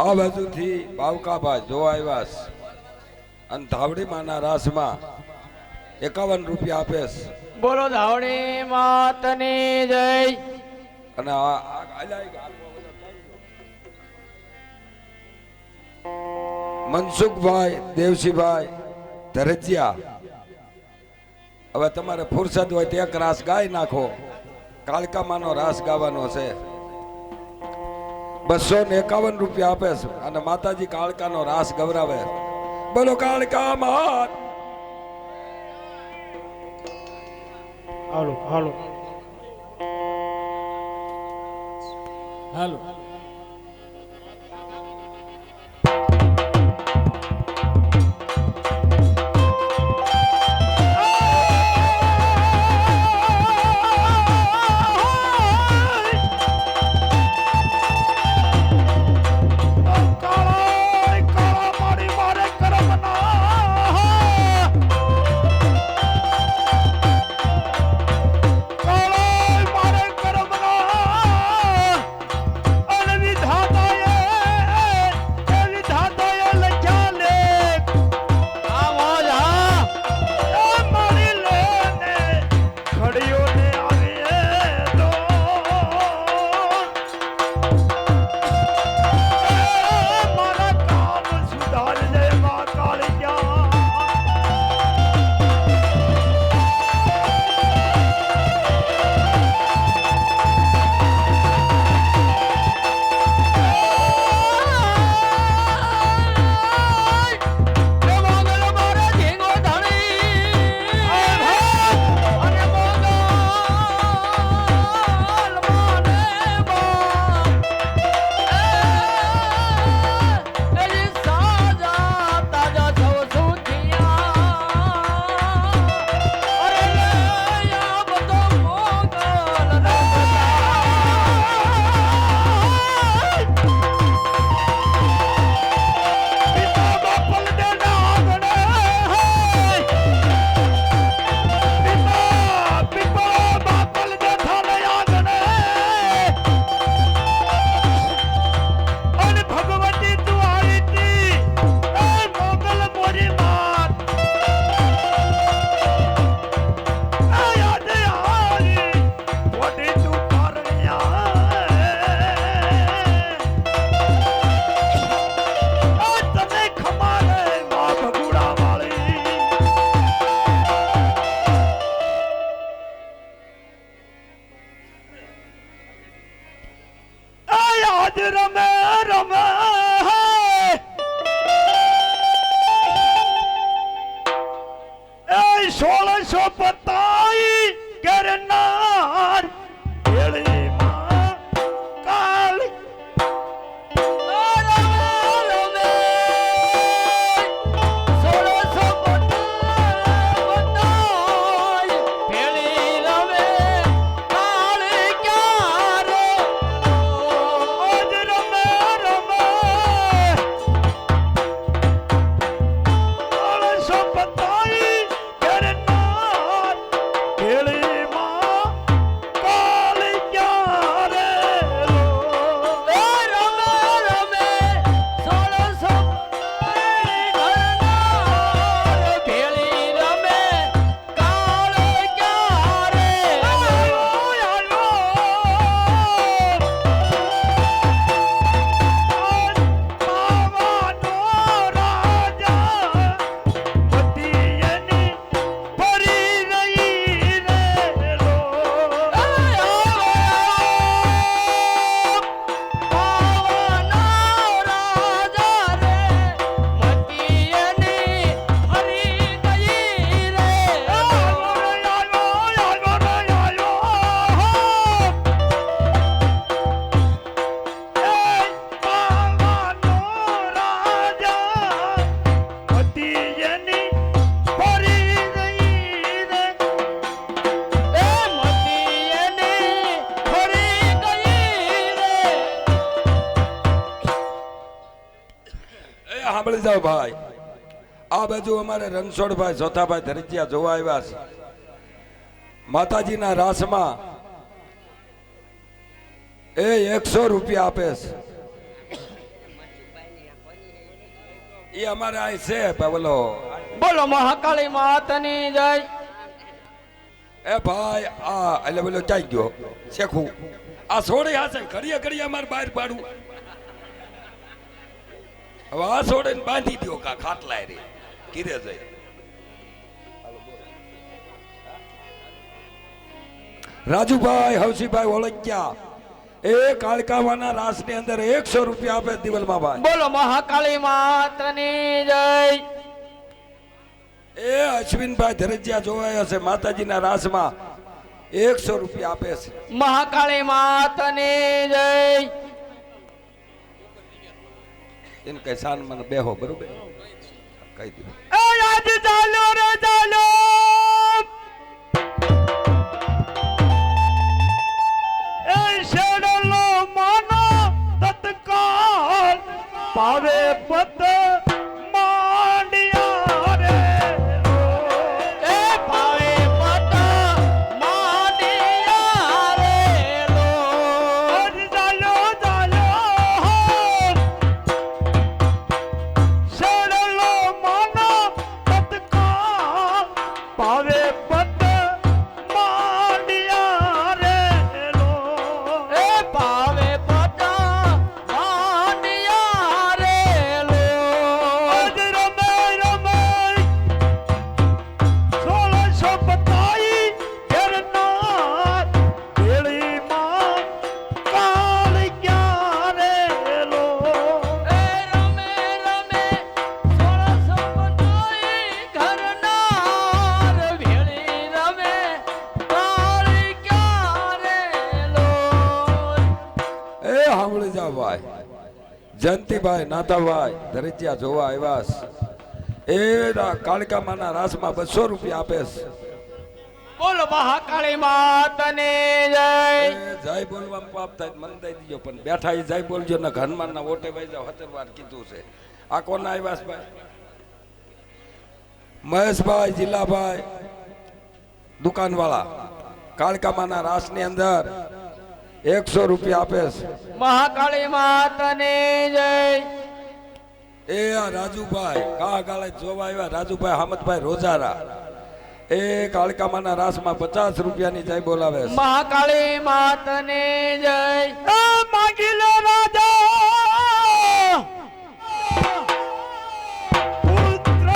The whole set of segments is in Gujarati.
આ બાજુથી બાવકાભાઈ જોવા આવ્યા છે અને ધાવડી માના રાસમાં 51 રૂપિયા આપેશ. બોલો ધાવણી માતની જય. અને મનસુખભાઈ દેવસીભાઈ ધરજિયા, હવે તમારે ફુરસદ હોય તો એક રાસ ગાઈ નાખો. કાળકામાનો રાસ ગાવાનો છે. 251 રૂપિયા આપે છે અને માતાજી કાળકાનો રાસ ગવરાવે. બોલો કાળકા માત. હાલો હાલો હાલો. રમે રમે એ 1650 કરનાર સાંભળી જાઓ ભાઈ. આ બાજુ અમારે રણછોડભાઈ જોતાભાઈ ધરજિયા જોવા આવ્યા છે. માતાજીના રાસમાં એ 100 રૂપિયા આપે છે. એ અમારે અહીં છે ભાઈ બોલો. બોલો મહાકાળી માતની જય. એ ભાઈ આ એટલે બોલો ક્યાં ગયો શેખું આ છોડે હાશે ઘડીએ ઘડીએ અમારે બહાર પાડું. હવે આ છોડે બાંધી દો કા ખાટલા રે કીરે જઈ. રાજુભાઈ હવસીભાઈ ઓળખ્યા એ કાળકાવાના રાસ ની અંદર 100 રૂપિયા આપે દિવાલમાં ભાઈ. બોલો મહાકાળી માતની જય. એ અશ્વિનભાઈ ધરજીયા જોવાયા છે માતાજીના રાસમાં 100 રૂપિયા આપે છે. મહાકાળી માતની જય. એને કઈ સાન મને બેહો બરોબર કહી દઉં. એ આજ ચાલો રે ચાલો. એ શેડલો માનો તત્કાલ પાવે પત માંડિયા રે. એ પાવે પત માંડિયા રે લો. આજ ચાલો ચાલો. શેડલો માનો તત્કાલ પાવે પત માંડિયા રે લો. એ પાવે પત માંડિયા રે લો. આજ રમે રમે 1627 ઘેરનાર ભેળીમાં કાળિયા રે લો. એ રમે રમે 1627 ઘરનાર ભેળી રમે કાળિયા રે લો. એ સાંભળી જાઓ ભાઈ જયંતિભાઈ નાથાભાઈ ધરજીયા જોવા આવ્યા છે. એ કાળકામાના રાસમાં 200 રૂપિયા આપે છે. બોલો મહાકાળી માતને જય. એ જય બોલવામાં પાપ થાય મને દઈ દીજો પણ બેઠા એ જય બોલજો ને હનુમાનના ઓટે વહી જાઓ 17 વાર કીધું છે. આ કોના આવ્યા છે ભાઈ? મહેશભાઈ જિલ્લાભાઈ દુકાનવાળા કાળકામાના રાસની અંદર 100 રૂપિયા આપે છે. મહાકાળી માતને જય. એ આ રાજુભાઈ કા ગાળે જોવા આવ્યા રાજુભાઈ હામદભાઈ રોજારા એ કાળકામાના રાસમાં 50 રૂપિયાની જય બોલાવે છે. મહાકાળી માતને જય. માગી લો રાજા પુત્ર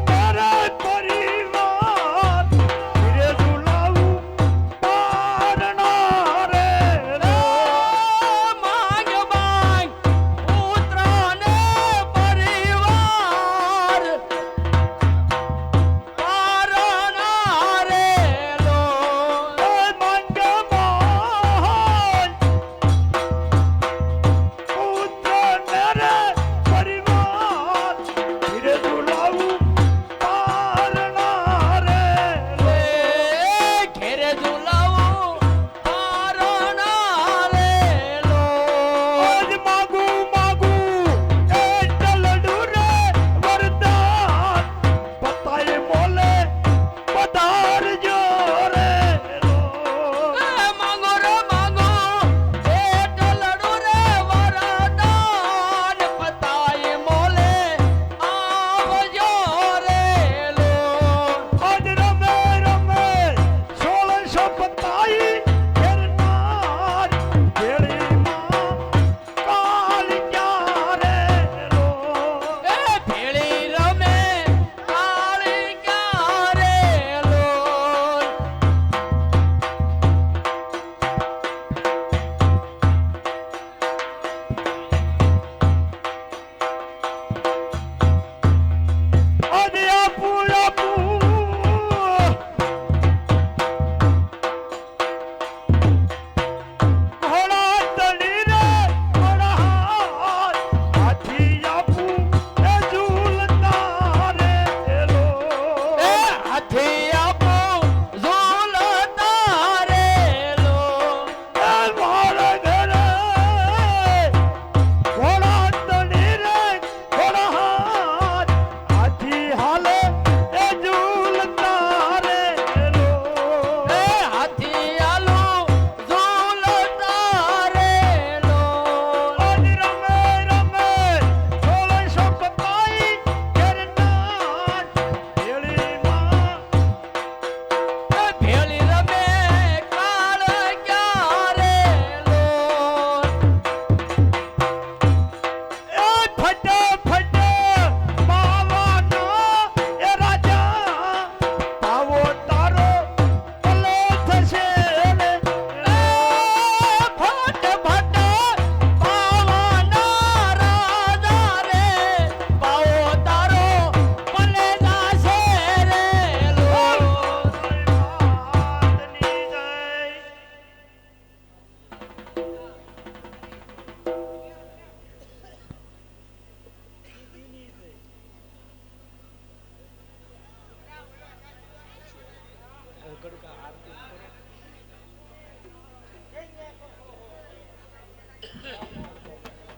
નર પરિવાર ધીરે ઝુલાવું પારણા રે લો. માંગ માંગ પુત્ર ને પરિવાર પારણા રે લો. માંગ માંગ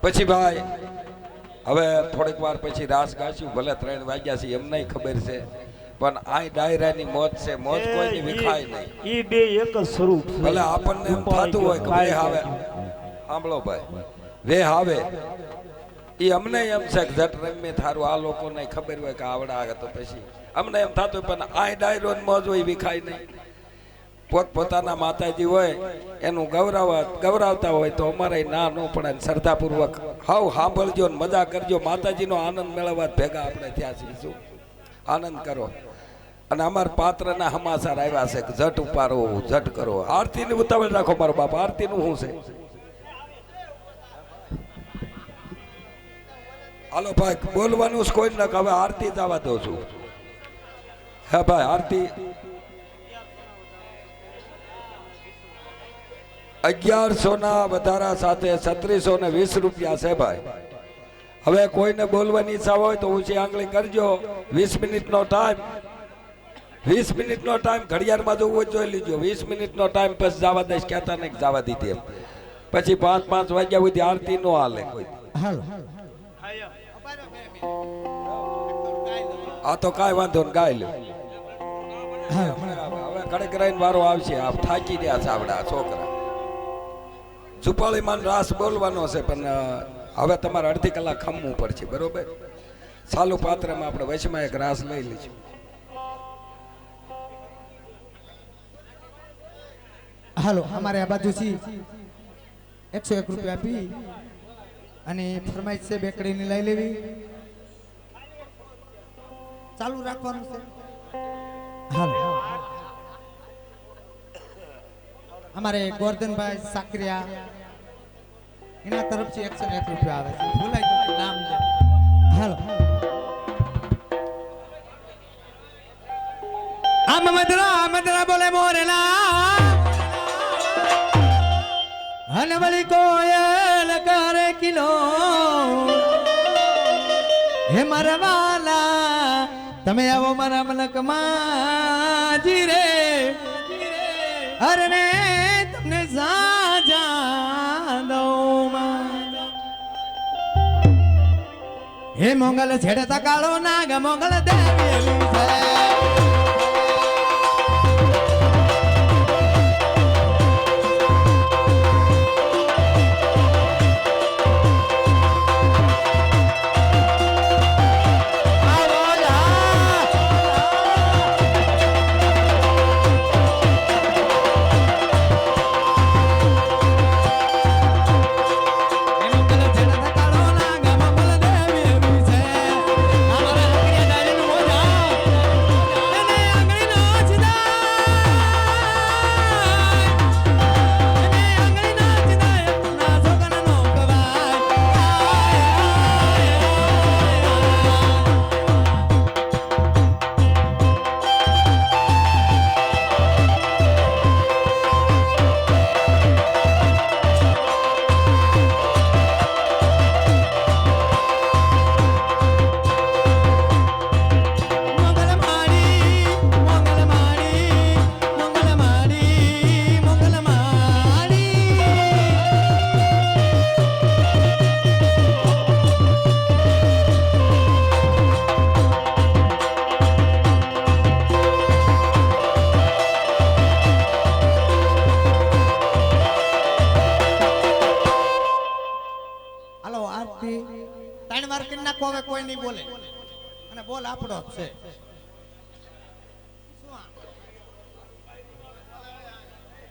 પછી ભાઈ હવે થોડીક વાર પછી રાસ ગાશું, ભલે 3 વાગ્યા છે એમ નહીં ખબર છે, પણ આ ડાયરાની મોજ છે, મોજ કોઈની વિખાય નહીં. ઈ બે એક જ સ્વરૂપ છે. ભલે આપણને એમ થતું હોય કે વેહ આવે, સાંભળો ભાઈ, વેહ આવે એ અમને એમ છે કે જટ રમી થારું, આ લોકોને ખબર હોય કે આવડા આવે તો પછી અમને એમ થતું હોય, પણ આ ડાયરો મોજ હોય વિખાય નહીં. પોતપોતાના માતાજી હોય એનું ગૌરવતા હોય તો અમારે ના ન પડે. શ્રદ્ધાપૂર્વક હાવ સાંભળજો ને મજા કરજો, માતાજીનો આનંદ મેળવવા ભેગા આપણે થયા છીએ. શું આનંદ કરો. અને અમારા પાત્રના સમાચાર આવ્યા છે કે ઝટ ઉપાડો, ઝટ કરો, આરતીની ઉતાવળ રાખો મારો બાપ. આરતીનું શું છે? હાલો ભાઈ, બોલવાનું કોઈ ન હવે આરતી જવા દઉં છું. હે ભાઈ, આરતી 1100 ના વધારા સાથે 3620 રૂપિયા છે ભાઈ. હવે કોઈને બોલવાની ઈચ્છા હોય તો ઊંચી આંગળી કરજો. 20 મિનિટનો ટાઈમ, 20 મિનિટનો ટાઈમ ઘડિયાળમાં જોવું જોઈ લીજો. 20 મિનિટનો ટાઈમ પછી જવા દઈશ, કહેતા નહીં જવા દીધી એમ. પછી 5 વાગ્યા સુધી આરતી નો હાલે કોઈ. આ તો કાંઈ વાંધો ને ગાય લો. હવે કડક રહીને વારો આવશે. આ થાકી રહ્યા છે આપડા છોકરા. ઝુપાળીમાં રાસ બોલવાનો છે, પણ હવે તમારે અડધી કલાક ખમવું પડશે, બરોબર? સાલું પાત્રમાં આપણે વચમાં એક રાસ લઈ લઈશું. હાલો, અમારે આ બાજુ થી 101 રૂપિયા આપી અને ફરમાઈશ છે બેકડીની લઈ લેવી. ચાલુ રાખવાનું છે. હાલો, અમારે ગોરધનભાઈ સાકરિયા એના તરફથી 101 રૂપિયા આવે છે. ભૂલાઈ ગયું નામ છે. હાલો, આમ મદરા બોલે મોરેલા હનવલી કોયલ કરે કિલો હે મરવાલા તમે આવો મારા મલકમાં જીરે અરે ને તમને સાજા દઉં હે મોંગલ છેડતા કાળો નાગ મોંગલ દેવી છે. કોઈ નહીં બોલે અને બોલ આપણો જ છે.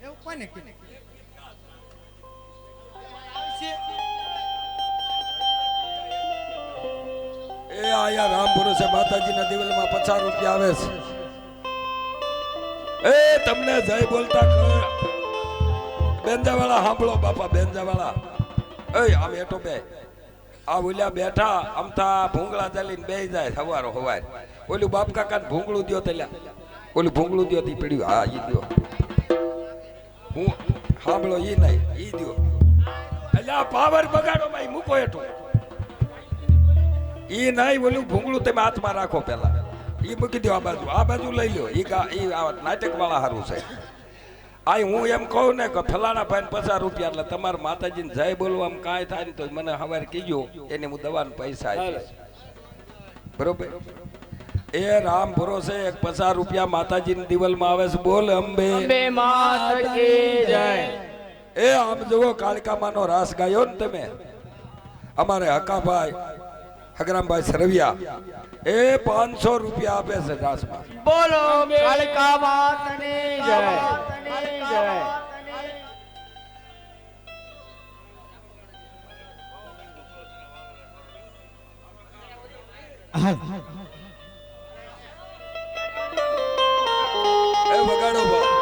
એવું કોને કીધું? એ આયા રામપુર છે, માતાજીના દિવેલમાં 50 રૂપિયા આવે છે. એ તમને જય બોલતા બેંજાવાળા સાંભળો બાપા, બેંજાવાળા એ આમ એટો બે આ ઓલ્યા બેઠા અમથા ભૂંગળા ચાલીને બે જાય સવારો હવાર. ઓલું બાપ કાકાને ભૂંગળું દ્યો તેલ્યા, ઓલું ભૂંગળું દ્યો તી પડ્યું. હા ઈ દ્યો, હું સાંભળો ઈ નહીં ઈ દ્યો. એટલે આ પાવર બગાડો ભાઈ, મૂકો એઠું ઈ નહીં. ઓલું ભૂંગળું તમે હાથમાં રાખો પેલા, એ મૂકી દો આ બાજુ લઈ લો એ નાટક વાળા સારું છે આ હું એમ કહું ને કે ફલાણા ભાઈ 50 રૂપિયા એટલે તમારા માતાજીને જય બોલવા આમ કાંઈ થાય ને તો મને સવારે કીજો એને હું દવાના પૈસા આપીશ બરોબર એ રામ ભરોસે 50 રૂપિયા માતાજીની દિવાલમાં આવે છે બોલ અંબે અંબે માત કી જય એ આમ જુઓ કાળકામાનો રાસ ગાયો ને તમે અમારે હકાભાઈ હગરામભાઈ સરવિયા એ 500 રૂપિયા આપે છે રાસમાં બોલો કાલિકા માત ની જય હાલ એ વગાડો ભાઈ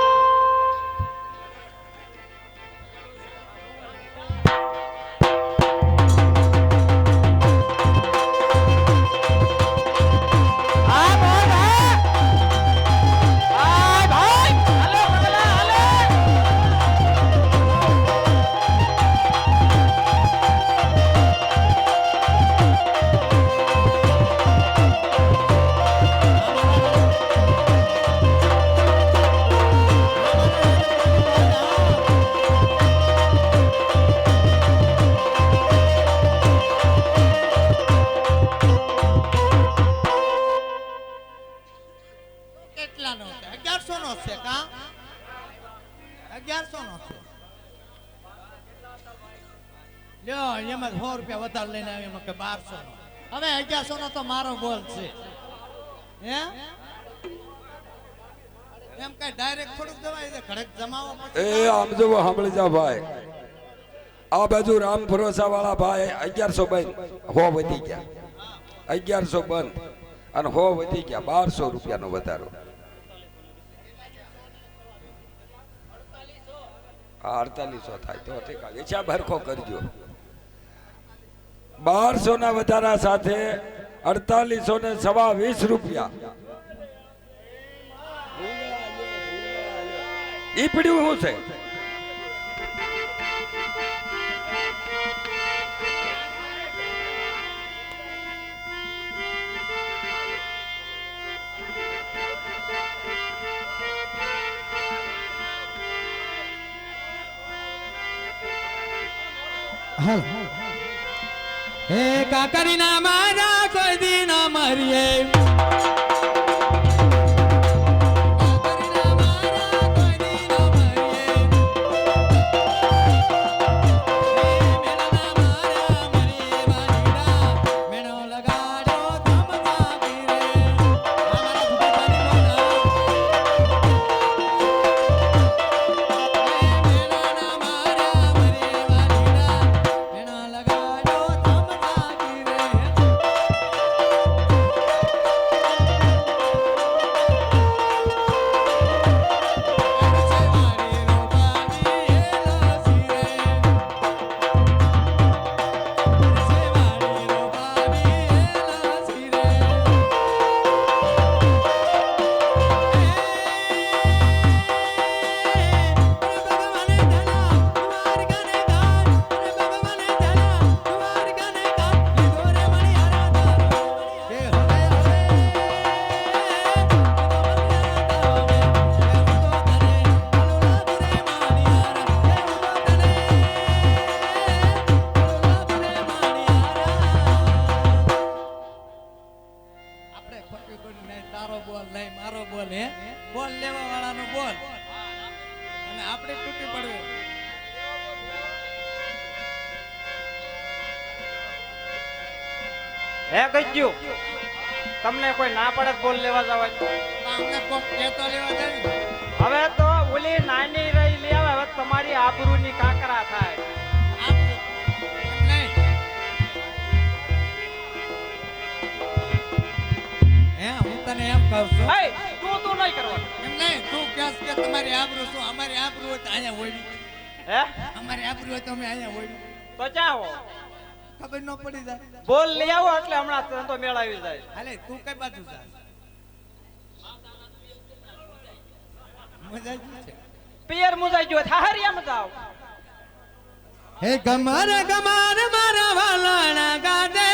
કેટલાનો છે 1100 નો છે કા 1100 નો છે લ્યો એમાં 100 રૂપિયા વધારે લઈને આવ્યો એમાં કે 1200 નો હવે 1100 નો તો મારો બોલ છે હે એમ કઈ ડાયરેક્ટ થોડુંક દવાઈ દે ઘડક જમાવો પછી એ આમ જુઓ સાંભળી જા ભાઈ આ બાજુ રામ ભરોસા વાળા ભાઈ 1100 બંધ હો વધી ગયા 1100 બંધ અને હો વધી ગયા 1200 રૂપિયાનો વધારો 4800 થાય તો ઠીક વેચા ભરખો કરજો 1200 ના વધારા સાથે 4800 ને 20 રૂપિયા ઈ પડ્યું શું છે હાલ હે કાકરી ના મારા કોઈ દી ના મરીએ તારો બોલ નહીં મારો બોલ હે બોલ લેવા વાળાનો બોલ અને આપણે તૂટી પડવું હે ગજ્જુ તમને કોઈ ના પડે તો બોલ લેવા જવાય અમને કોક કહેતો લેવા જાય ને હવે તો ઓલી નાની રહી લે હવે તમારી આબરૂની કાકરા થાય આપણે નહીં હે હું તને એમ કહું છું એ તું નહીં કરવાનું એમ નહીં તું કહેશ કે તમારી આબરૂ શું અમારી આબરૂ હોય તો અહીંયા હોય હે અમારી આબરૂ હોય તો અમે અહીંયા હોય તો જાઓ ખબર ન પડી જાય બોલ લઈ આવો એટલે હમણાં ધંધો મેળાવી જાય હાલે તું કઈ બાજુ જા મજા જ છે પિયર મુજાઈ ગયો થાહરિયામાં જાવ હે ગમાર ગમાર મારા વાલાણા ગાડે